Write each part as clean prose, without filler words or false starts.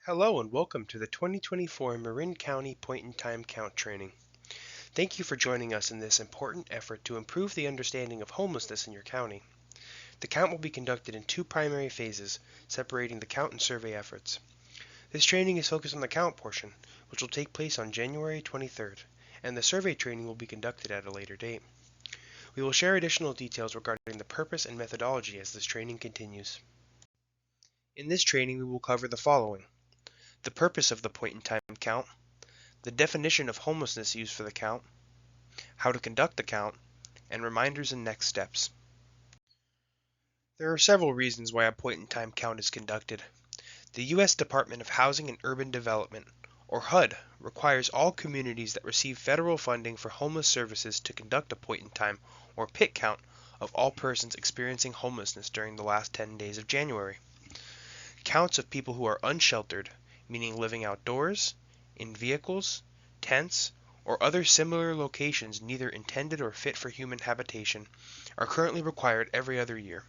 Hello and welcome to the 2024 Marin County Point-in-Time Count Training. Thank you for joining us in this important effort to improve the understanding of homelessness in your county. The count will be conducted in two primary phases, separating the count and survey efforts. This training is focused on the count portion, which will take place on January 23rd, and the survey training will be conducted at a later date. We will share additional details regarding the purpose and methodology as this training continues. In this training, we will cover the following: the purpose of the point-in-time count, the definition of homelessness used for the count, how to conduct the count, and reminders and next steps. There are several reasons why a point-in-time count is conducted. The U.S. Department of Housing and Urban Development, or HUD, requires all communities that receive federal funding for homeless services to conduct a point-in-time, or PIT count, of all persons experiencing homelessness during the last 10 days of January. Counts of people who are unsheltered, meaning living outdoors, in vehicles, tents, or other similar locations neither intended or fit for human habitation, are currently required every other year.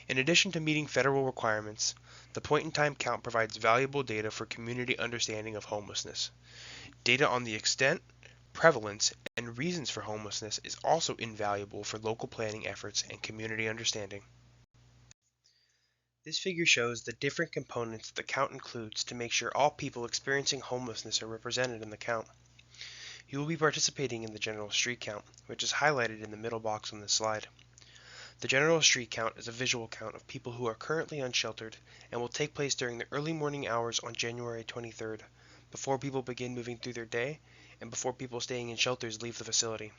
In addition to meeting federal requirements, the point-in-time count provides valuable data for community understanding of homelessness. Data on the extent, prevalence, and reasons for homelessness is also invaluable for local planning efforts and community understanding. This figure shows the different components the count includes to make sure all people experiencing homelessness are represented in the count. You will be participating in the general street count, which is highlighted in the middle box on this slide. The general street count is a visual count of people who are currently unsheltered and will take place during the early morning hours on January 23rd, before people begin moving through their day and before people staying in shelters leave the facility.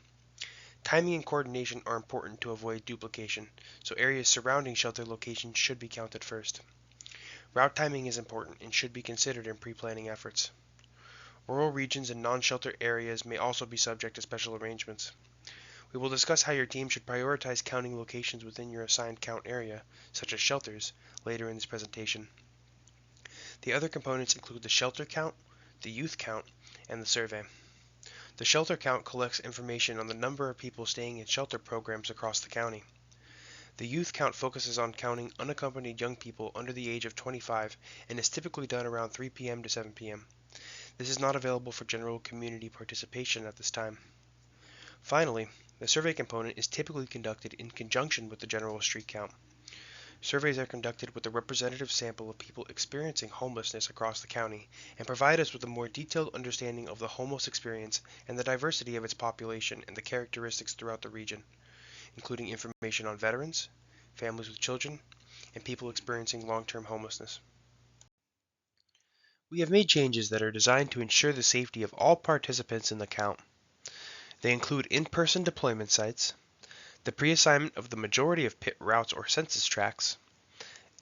Timing and coordination are important to avoid duplication, so areas surrounding shelter locations should be counted first. Route timing is important and should be considered in pre-planning efforts. Rural regions and non-shelter areas may also be subject to special arrangements. We will discuss how your team should prioritize counting locations within your assigned count area, such as shelters, later in this presentation. The other components include the shelter count, the youth count, and the survey. The shelter count collects information on the number of people staying in shelter programs across the county. The youth count focuses on counting unaccompanied young people under the age of 25 and is typically done around 3 p.m. to 7 p.m. This is not available for general community participation at this time. Finally, the survey component is typically conducted in conjunction with the general street count. Surveys are conducted with a representative sample of people experiencing homelessness across the county and provide us with a more detailed understanding of the homeless experience and the diversity of its population and the characteristics throughout the region, including information on veterans, families with children, and people experiencing long-term homelessness. We have made changes that are designed to ensure the safety of all participants in the count. They include in-person deployment sites, the pre-assignment of the majority of PIT routes or census tracts,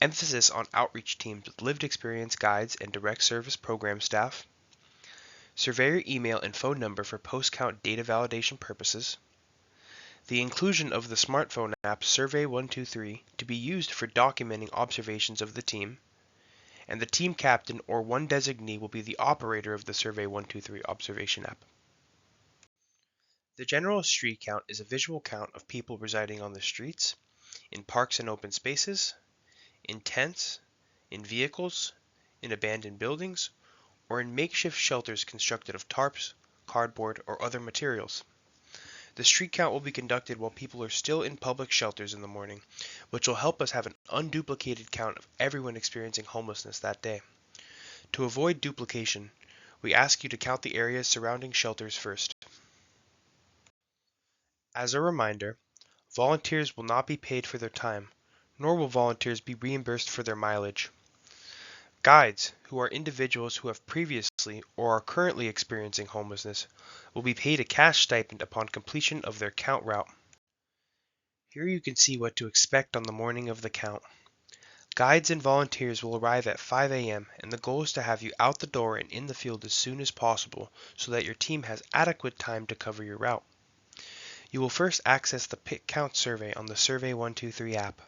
emphasis on outreach teams with lived experience guides and direct service program staff, surveyor email and phone number for post-count data validation purposes, the inclusion of the smartphone app Survey 123 to be used for documenting observations of the team, and the team captain or one designee will be the operator of the Survey 123 observation app. The general street count is a visual count of people residing on the streets, in parks and open spaces, in tents, in vehicles, in abandoned buildings, or in makeshift shelters constructed of tarps, cardboard, or other materials. The street count will be conducted while people are still in public shelters in the morning, which will help us have an unduplicated count of everyone experiencing homelessness that day. To avoid duplication, we ask you to count the areas surrounding shelters first. As a reminder, volunteers will not be paid for their time, nor will volunteers be reimbursed for their mileage. Guides, who are individuals who have previously or are currently experiencing homelessness, will be paid a cash stipend upon completion of their count route. Here you can see what to expect on the morning of the count. Guides and volunteers will arrive at 5 a.m. and the goal is to have you out the door and in the field as soon as possible so that your team has adequate time to cover your route. You will first access the PIT count survey on the Survey 123 app.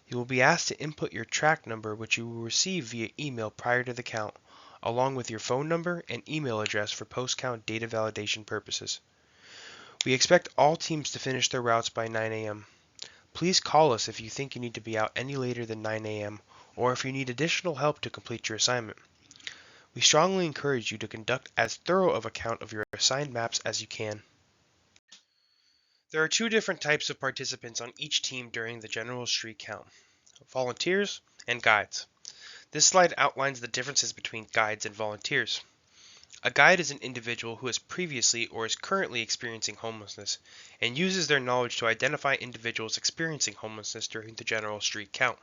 You will be asked to input your track number, which you will receive via email prior to the count, along with your phone number and email address for post-count data validation purposes. We expect all teams to finish their routes by 9 a.m. Please call us if you think you need to be out any later than 9 a.m. or if you need additional help to complete your assignment. We strongly encourage you to conduct as thorough of a count of your assigned maps as you can. There are two different types of participants on each team during the general street count: volunteers and guides. This slide outlines the differences between guides and volunteers. A guide is an individual who has previously or is currently experiencing homelessness and uses their knowledge to identify individuals experiencing homelessness during the general street count.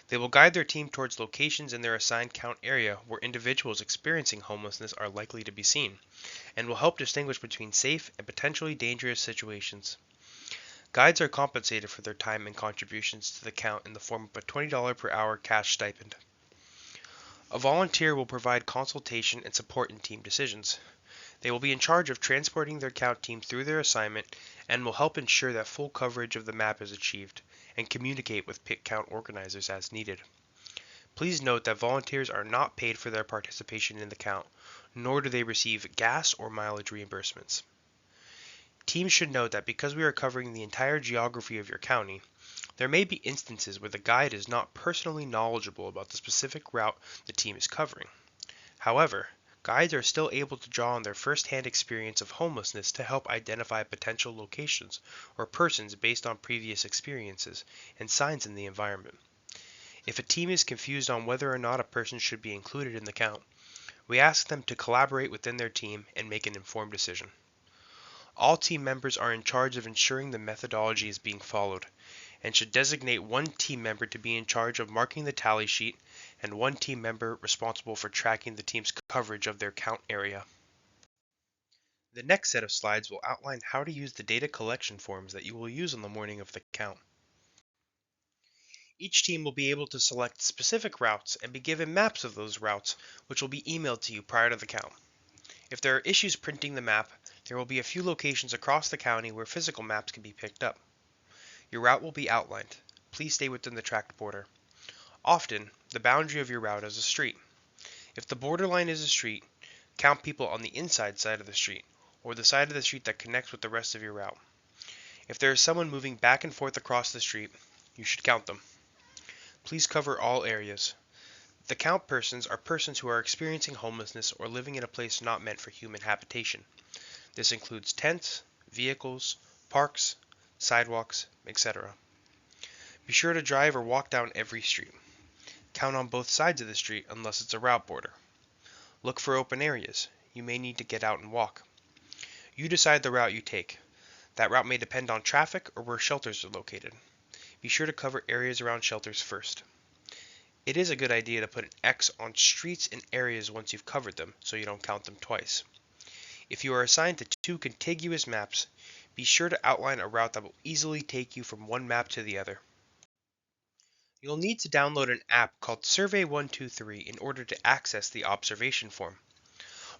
They will guide their team towards locations in their assigned count area where individuals experiencing homelessness are likely to be seen, and will help distinguish between safe and potentially dangerous situations. Guides are compensated for their time and contributions to the count in the form of a $20 per hour cash stipend. A volunteer will provide consultation and support in team decisions. They will be in charge of transporting their count team through their assignment and will help ensure that full coverage of the map is achieved and communicate with pit count organizers as needed. Please note that volunteers are not paid for their participation in the count, nor do they receive gas or mileage reimbursements. Teams should note that because we are covering the entire geography of your county, there may be instances where the guide is not personally knowledgeable about the specific route the team is covering. However, guides are still able to draw on their first-hand experience of homelessness to help identify potential locations or persons based on previous experiences and signs in the environment. If a team is confused on whether or not a person should be included in the count, we ask them to collaborate within their team and make an informed decision. All team members are in charge of ensuring the methodology is being followed, and should designate one team member to be in charge of marking the tally sheet and one team member responsible for tracking the team's coverage of their count area. The next set of slides will outline how to use the data collection forms that you will use on the morning of the count. Each team will be able to select specific routes and be given maps of those routes, which will be emailed to you prior to the count. If there are issues printing the map, there will be a few locations across the county where physical maps can be picked up. Your route will be outlined. Please stay within the tracked border. Often, the boundary of your route is a street. If the borderline is a street, count people on the inside side of the street, or the side of the street that connects with the rest of your route. If there is someone moving back and forth across the street, you should count them. Please cover all areas. The count persons are persons who are experiencing homelessness or living in a place not meant for human habitation. This includes tents, vehicles, parks, sidewalks, etc. Be sure to drive or walk down every street. Count on both sides of the street unless it's a route border. Look for open areas. You may need to get out and walk. You decide the route you take. That route may depend on traffic or where shelters are located. Be sure to cover areas around shelters first. It is a good idea to put an X on streets and areas once you've covered them so you don't count them twice. If you are assigned to two contiguous maps, be sure to outline a route that will easily take you from one map to the other. You'll need to download an app called Survey 123 in order to access the observation form.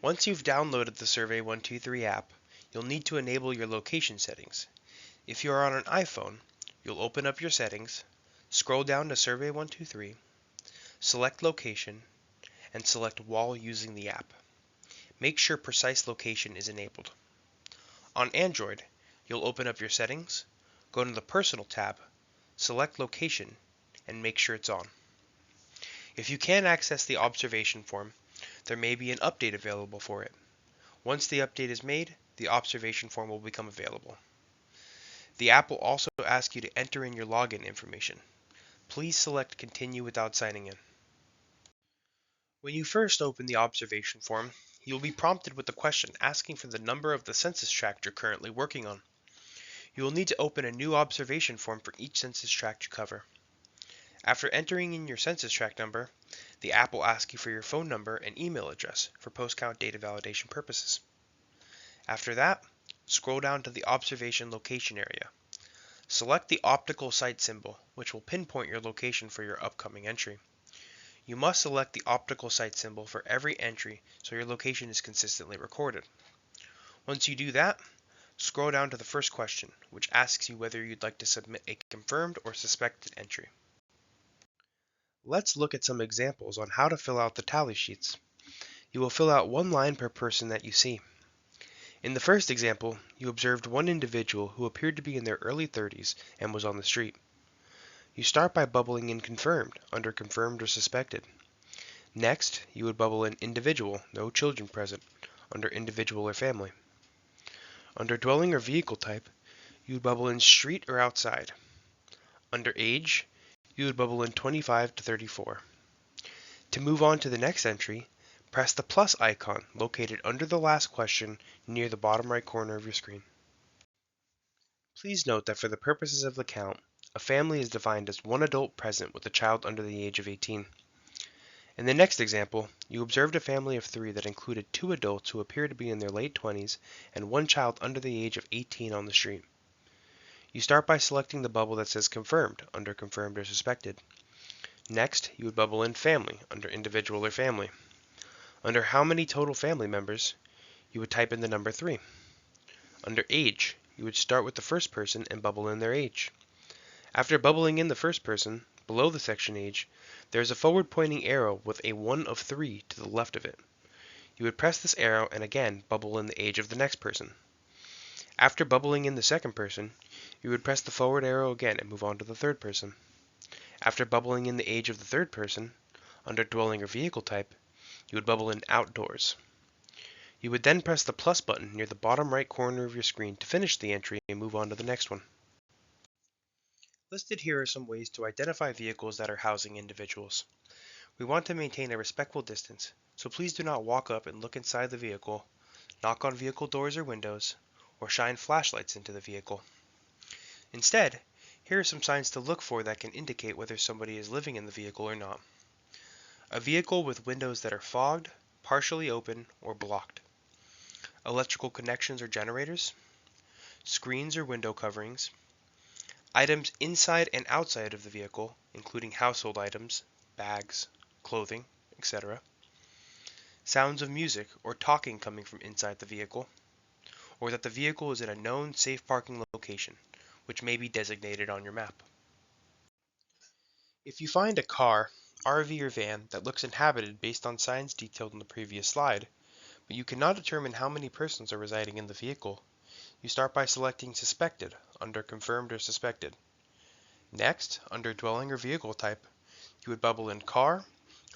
Once you've downloaded the Survey 123 app, you'll need to enable your location settings. If you are on an iPhone, you'll open up your settings, scroll down to Survey 123, select Location, and select Wall using the app. Make sure Precise Location is enabled. On Android, you'll open up your settings, go to the Personal tab, select Location, and make sure it's on. If you can't access the observation form, there may be an update available for it. Once the update is made, the observation form will become available. The app will also ask you to enter in your login information. Please select Continue without signing in. When you first open the observation form, you will be prompted with a question asking for the number of the census tract you're currently working on. You will need to open a new observation form for each census tract you cover. After entering in your census tract number, the app will ask you for your phone number and email address for post-count data validation purposes. After that, scroll down to the observation location area. Select the optical site symbol, which will pinpoint your location for your upcoming entry. You must select the optical site symbol for every entry so your location is consistently recorded. Once you do that, scroll down to the first question, which asks you whether you'd like to submit a confirmed or suspected entry. Let's look at some examples on how to fill out the tally sheets. You will fill out one line per person that you see. In the first example, you observed one individual who appeared to be in their early 30s and was on the street. You start by bubbling in confirmed under confirmed or suspected. Next, you would bubble in individual, no children present, under individual or family. Under dwelling or vehicle type, you would bubble in street or outside. Under age, you would bubble in 25 to 34. To move on to the next entry, press the plus icon located under the last question near the bottom right corner of your screen. Please note that for the purposes of the count, a family is defined as one adult present with a child under the age of 18. In the next example, you observed a family of 3 that included 2 adults who appear to be in their late 20s and 1 child under the age of 18 on the street. You start by selecting the bubble that says confirmed under confirmed or suspected. Next, you would bubble in family under individual or family. Under how many total family members, you would type in the number 3. Under age, you would start with the first person and bubble in their age. After bubbling in the first person, below the section age, there is a forward pointing arrow with a 1 of 3 to the left of it. You would press this arrow and again bubble in the age of the next person. After bubbling in the second person, you would press the forward arrow again and move on to the third person. After bubbling in the age of the third person, under dwelling or vehicle type, you would bubble in outdoors. You would then press the plus button near the bottom right corner of your screen to finish the entry and move on to the next one. Listed here are some ways to identify vehicles that are housing individuals. We want to maintain a respectful distance, so please do not walk up and look inside the vehicle, knock on vehicle doors or windows, or shine flashlights into the vehicle. Instead, here are some signs to look for that can indicate whether somebody is living in the vehicle or not. A vehicle with windows that are fogged, partially open, or blocked. Electrical connections or generators. Screens or window coverings. Items inside and outside of the vehicle, including household items, bags, clothing, etc. Sounds of music or talking coming from inside the vehicle, or that the vehicle is in a known safe parking location, which may be designated on your map. If you find a car, RV, or van that looks inhabited based on signs detailed in the previous slide, but you cannot determine how many persons are residing in the vehicle, you start by selecting Suspected under Confirmed or Suspected. Next, under Dwelling or Vehicle Type, you would bubble in Car,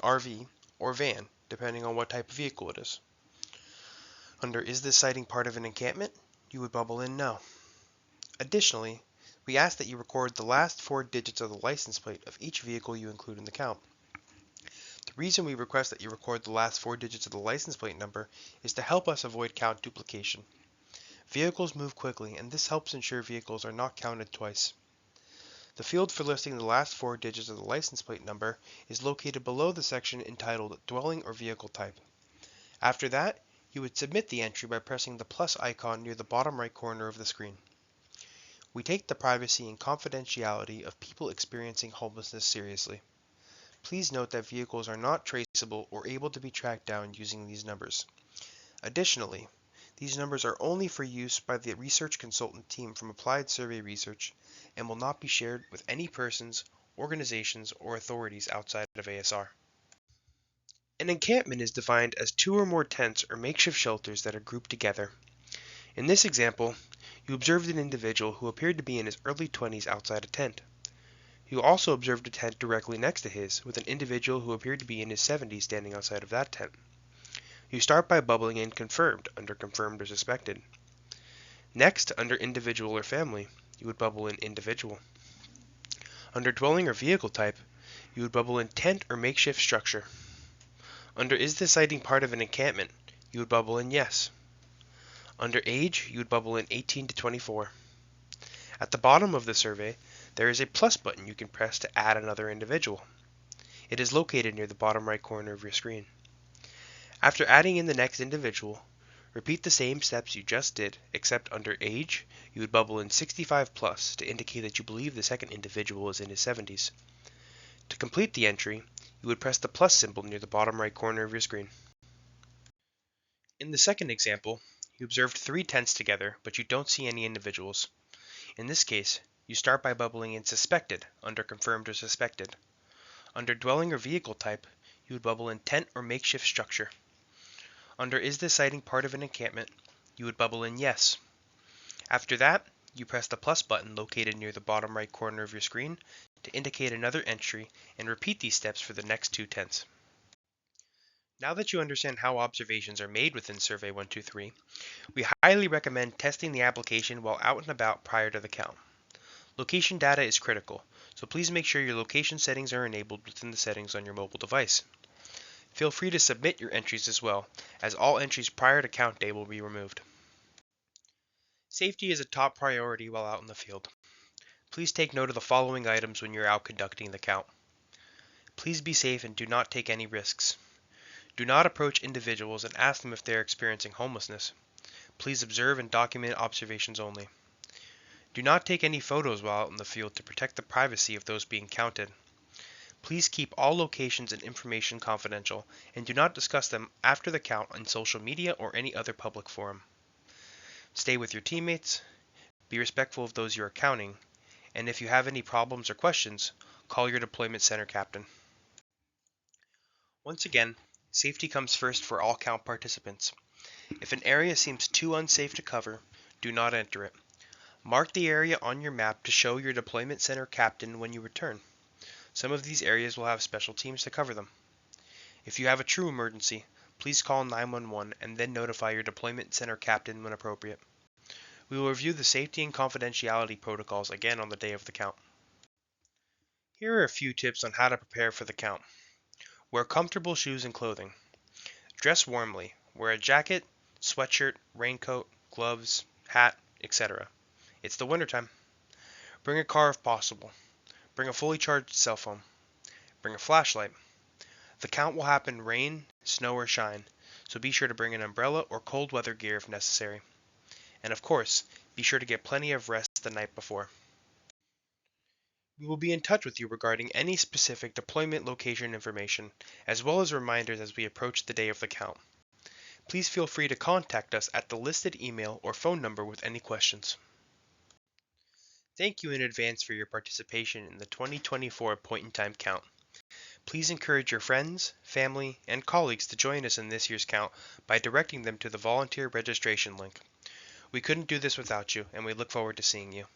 RV, or Van, depending on what type of vehicle it is. Under Is this sighting part of an encampment, you would bubble in No. Additionally, we ask that you record the last 4 digits of the license plate of each vehicle you include in the count. The reason we request that you record the last 4 digits of the license plate number is to help us avoid count duplication. Vehicles move quickly, and this helps ensure vehicles are not counted twice. The field for listing the last 4 digits of the license plate number is located below the section entitled Dwelling or Vehicle Type. After that, you would submit the entry by pressing the plus icon near the bottom right corner of the screen. We take the privacy and confidentiality of people experiencing homelessness seriously. Please note that vehicles are not traceable or able to be tracked down using these numbers. Additionally, these numbers are only for use by the research consultant team from Applied Survey Research and will not be shared with any persons, organizations, or authorities outside of ASR. An encampment is defined as 2 or more tents or makeshift shelters that are grouped together. In this example, you observed an individual who appeared to be in his early 20s outside a tent. You also observed a tent directly next to his, with an individual who appeared to be in his 70s standing outside of that tent. You start by bubbling in Confirmed under Confirmed or Suspected. Next, under Individual or Family, you would bubble in Individual. Under Dwelling or Vehicle Type, you would bubble in Tent or Makeshift Structure. Under Is this sighting part of an encampment, you would bubble in Yes. Under Age, you would bubble in 18 to 24. At the bottom of the survey, there is a plus button you can press to add another individual. It is located near the bottom right corner of your screen. After adding in the next individual, repeat the same steps you just did, except under Age, you would bubble in 65 plus to indicate that you believe the second individual is in his 70s. To complete the entry, you would press the plus symbol near the bottom right corner of your screen. In the second example, you observed 3 tents together, but you don't see any individuals. In this case, you start by bubbling in Suspected under Confirmed or Suspected. Under Dwelling or Vehicle Type, you would bubble in Tent or Makeshift Structure. Under Is this sighting part of an encampment, you would bubble in Yes. After that, you press the plus button located near the bottom right corner of your screen to indicate another entry and repeat these steps for the next 2 tents. Now that you understand how observations are made within Survey 123, we highly recommend testing the application while out and about prior to the count. Location data is critical, so please make sure your location settings are enabled within the settings on your mobile device. Feel free to submit your entries as well, as all entries prior to count day will be removed. Safety is a top priority while out in the field. Please take note of the following items when you're out conducting the count. Please be safe and do not take any risks. Do not approach individuals and ask them if they are experiencing homelessness. Please observe and document observations only. Do not take any photos while out in the field to protect the privacy of those being counted. Please keep all locations and information confidential and do not discuss them after the count on social media or any other public forum. Stay with your teammates, be respectful of those you are counting, and if you have any problems or questions, call your deployment center captain. Once again, safety comes first for all count participants. If an area seems too unsafe to cover, do not enter it. Mark the area on your map to show your deployment center captain when you return. Some of these areas will have special teams to cover them. If you have a true emergency, please call 911 and then notify your deployment center captain when appropriate. We will review the safety and confidentiality protocols again on the day of the count. Here are a few tips on how to prepare for the count. Wear comfortable shoes and clothing. Dress warmly. Wear a jacket, sweatshirt, raincoat, gloves, hat, etc. It's the wintertime. Bring a car if possible. Bring a fully charged cell phone. Bring a flashlight. The count will happen rain, snow, or shine, so be sure to bring an umbrella or cold weather gear if necessary. And of course, be sure to get plenty of rest the night before. We will be in touch with you regarding any specific deployment location information, as well as reminders as we approach the day of the count. Please feel free to contact us at the listed email or phone number with any questions. Thank you in advance for your participation in the 2024 point-in-time count. Please encourage your friends, family, and colleagues to join us in this year's count by directing them to the volunteer registration link. We couldn't do this without you, and we look forward to seeing you.